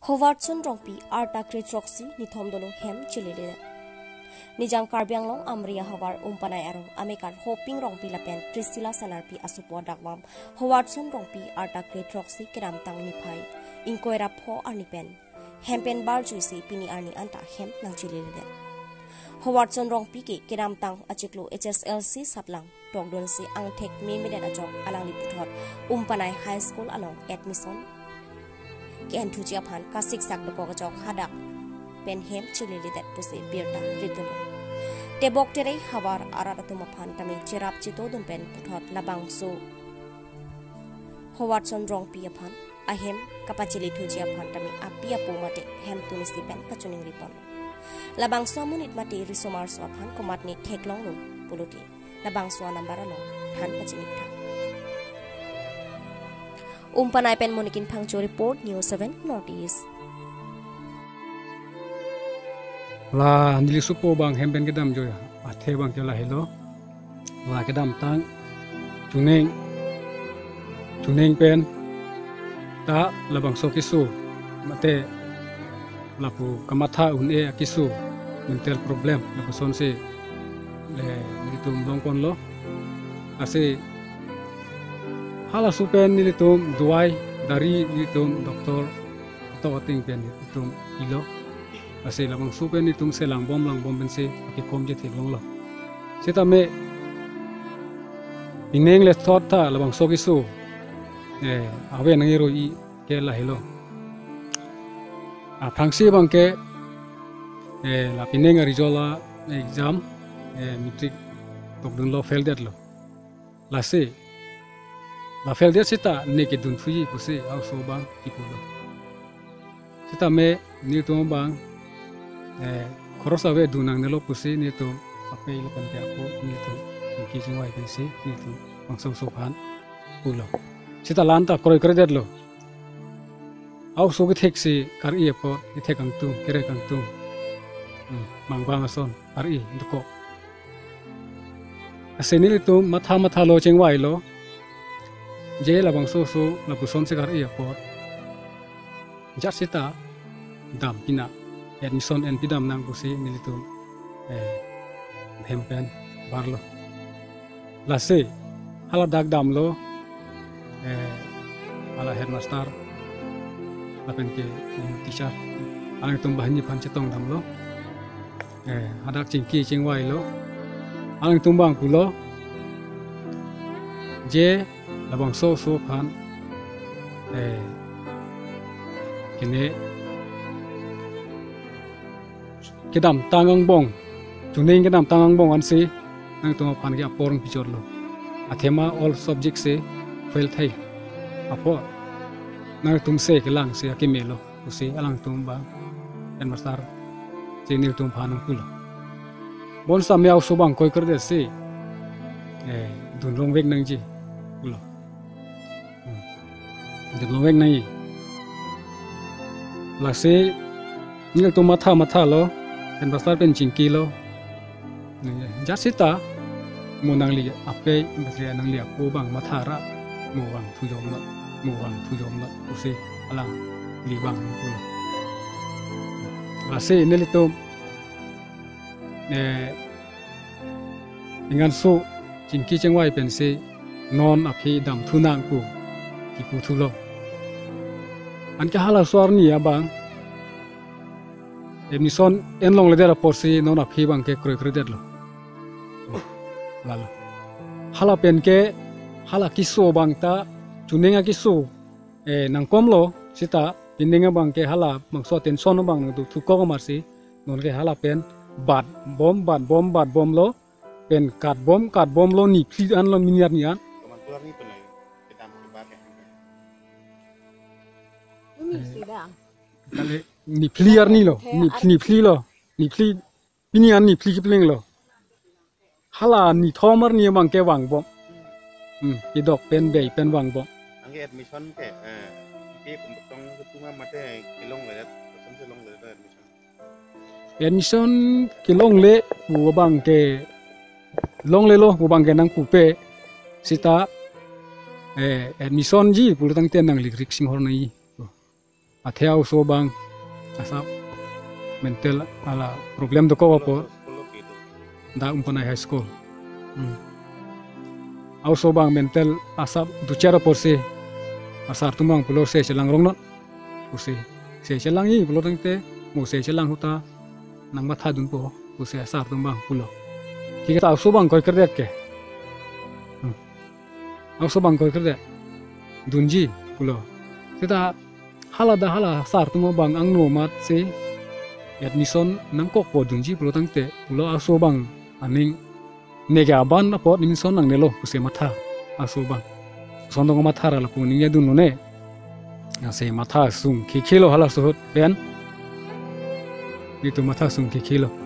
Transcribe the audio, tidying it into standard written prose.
Howardson rongpi arta kretroksi ni thomdolo hem chilile. Nijang karbiang long amria hawar umpanai arong amekar hoping rongpi lapen Priscilla sanarpi asupo dakwam Howardson rongpi arta kretroksi keram tang nipai inkoira pho arnipen hempen bar juisi pini arni anta hem nang chilile. Howardson rongpi ke keram tang achiklo HSLC saplang tongdon si angthek memeden ajok alang liputhot umpanai high school along admission Ken tuji aphan kasik sak doko kajok hadak pen hem chilili dat puse birta ridolo tebok tere hawar araratum aphan tami cherap chito dun pen puthot labang so Howardson rong pi aphan ahem kapachili tuji aphan tami apia po mate hem tunisi pen kachuning ripon labang so munit mate risomar so aphan komat ni theklong lu puluti labang so number along than kachinik tha Umpanai pen monikin pangcho report News 7 Northeast. La nilisupo bang hemben kedam joya. Athe bang kela hello. La kedam tang tuneng pen ta labang so kisu mate lapu kamatha une kisu mental problem lapu sonse le nitum longkon lo ase hala supen nilitum duai dari nilitum doktor atau ating pen nilitum ilo ase labang supen nilitum selang bom bense aki kom je thilong lo sita me ineng le thought ta labang sokisu awe nangiro I ke la helo a phangsi bangke la pineng rijola exam matric tokdun lo fail det lo la se La fel dia sita neke dun fuji puse au so bang tipulo. Sita me ni to bang khorosa we dunang nelo puse ni to ape lo kan dia ko ni to ki jingwai kan se ni to bang so phan pulo. Sita lanta kroi kre det lo. Au so ge thek se kar I po ni thek ang tu kere kang tu. Mang bang ason kar I ndko. Ase ni to matha lo chengwai lo. Je labang so lapuson sekar iya pot jar sita dam pina admission en pidam nang pusi nilitum hempen barlo lase hala dag dam lo ala headmaster lapen ke teacher alang tum bahni phan chetong dam lo hadak chingki chingwai lo alang tum bang pulo je labang so phan kene kedam tangang bong tuning kedam tangang bong ansi nang to phan ge aporang pichor lo athema all subject se fail thai apo nang tum se kelang se akimelo usi alang tum ba en masar chinil tum phan pulo bon samyau subang koi kar de se dun long vek nang ji pulo Di loweng nai, lase ni tu matha lo, dan pasal pen cingki lo, jasita munang li ape masih nang li aku bang matha ra, muang tujom lo, usi alang li bang pulo. Lase ni tu dengan su cingki cengwai pen se non api dam tunang pu, kipu tulo. Anke hala suar ni abang emison enlong le dera porsi non aphi bang ke kroi kroi lo lalo hala pen ke hala kiso bang ta chunenga kiso nangkom lo sita pinenga bang ke hala mangso tension bang du thuko marsi non ke hala pen bat bom lo pen kat bom lo ni phli an lo miniar ni an Kali ni clear ni lo, ni pli lo, ni pli pinian ni pli kipling lo. Hala ni thomer ni bang ke wang bom. Idok pen bei pen wang bom. Angge admission ke ke tong ketunga mate kilong le samse long le admission. Admission kilong le bu bang ke long le lo bu bang ke nang pupe sita admission ji pulutang ten nang likrik sing hor nai. athea uso bang asap mental ala problem to ko po Sekolah gitu. da umpana high school auso bang mental asap ducara porse asar tumang pulo se chelang rongnot use se chelang i pulo tangte mo se chelang huta nang matha dun po use asar tumang pulo ठीक है auso bang koi kerde ke auso bang koi kerde dunji pulo kita hala sar tumo bang ang no mat se admission nang kok po dunji pulo tangte pulo auso bang aning nega ban na pot ning son nang nelo use matha aso bang sondong matha ra lapu ning yadun no ne ase matha sung ki khelo hala so ben itu matha sung ki khelo